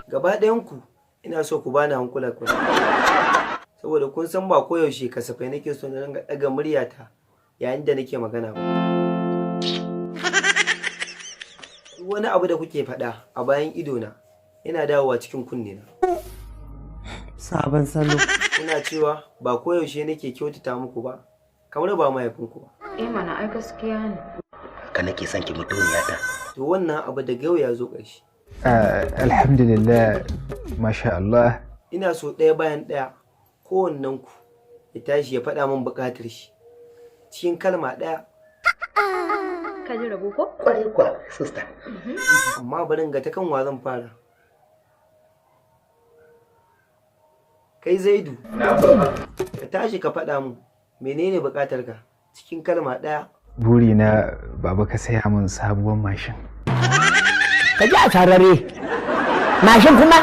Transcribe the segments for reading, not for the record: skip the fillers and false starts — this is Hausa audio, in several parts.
Gaba ɗayanku ina so ku bani hankula ku. Saboda kun san ba koyaushe kasafai nake so na ringa ɗaga muryata yayin da nake magana ba. Wani abu da kuke faɗa a bayan idona yana dawowa cikin kunnena. Sabon salo. Ina cewa ba koyaushe nake kyautata muku ba, kamar ba mahaifinku ba. Mana ai gaskiya ne. Ka nake son ki mutuniyata. To wannan abu daga yau ya zo ƙarshe. Alhamdulillah, masha Allah. Ina so ɗaya bayan ɗaya kowannenku ya tashi ya faɗa min buƙatar shi cikin kalma ɗaya. Ka ji rabo ko? Kwarai kwa, sister. Amma bari ga ta kan wa zan fara. Kai Zaidu, ka tashi ka faɗa min menene buƙatar ka cikin kalma ɗaya. Burina baba ka saya min sabuwar mashin. Ka ji a tarare. Mashin kuma?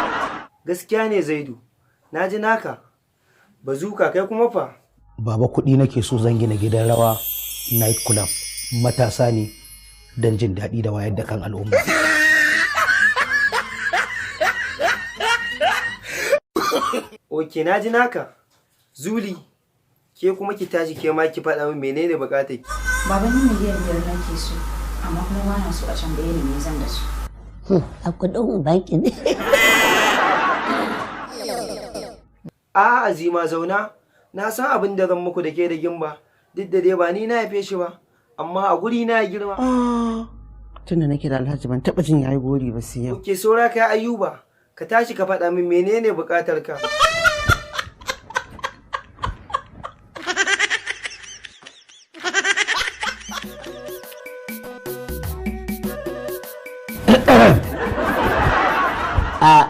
Gaskiya ne Zaidu, na ji naka. Bazuka kai kuma fa? Baba kuɗi nake so zan gina gidan rawa night club. Matasa ne don jin daɗi da wayar da kan al'umma. Oke, na ji naka. Zuli, ke kuma ki tashi ke ma ki faɗa min menene buƙatar ki. Baba ni miliyan 5 nake so, amma kuma ba na so a tambaye ni me zan da su. A kuɗin banki ne. A'a Azima zauna, na san abin da zan muku da ke da gimba, duk da dai ba ni na haife shi ba, amma a guri na ya girma. Tunda nake da Alhaji ban taɓa jin yayi gori ba sai yau. Ke saura kai Ayuba, ka tashi ka faɗa min menene buƙatar ka.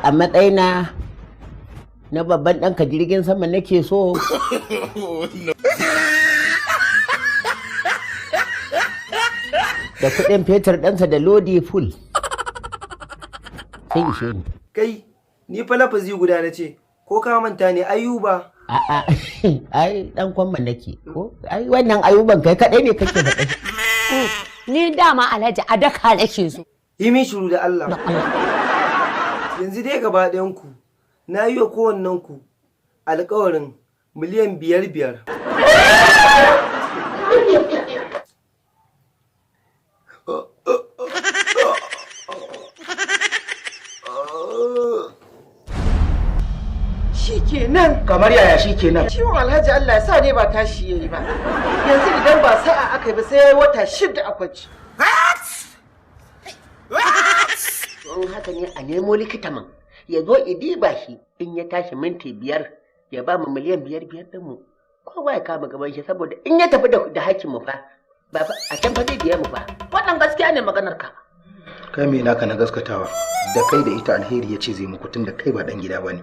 A matsayina na babban ɗanka jirgin sama nake so. Da kuɗin fetur ɗansa da lodi full. Sai ishe ni. Kai, ni fa lafazi guda na ce, ko ka manta ne Ayuba? A'a, ai ɗan kwamma nake. Ai wannan Ayuban kai kaɗai ne kake da ƙashi. Ni dama Alhaji a daka nake so. Yi min shiru da Allah. Yanzu dai gaba ɗayanku, na yi wa kowannenku alƙawarin miliyan 5. Shikenan. Kamar yaya shikenan? Ciwon Alhaji Allah ya sa ne ba tashi yayi ba. Yanzu idan ba sa'a aka yi ba sai yayi wata 6 a kwance. Don haka ne a nemo likita man ya zo idiba shi in ya tashi minti 5 ya ba mu miliyan 5 din mu. Kowa ya kama gaban shi saboda in ya tafi da hakkin mu fa ba a can fa zai biya mu fa. Wannan gaskiya ne maganar ka. Kai me naka na gaskatawa? Da kai da ita alheri ya ce zai muku tun da kai ba dan gida bane.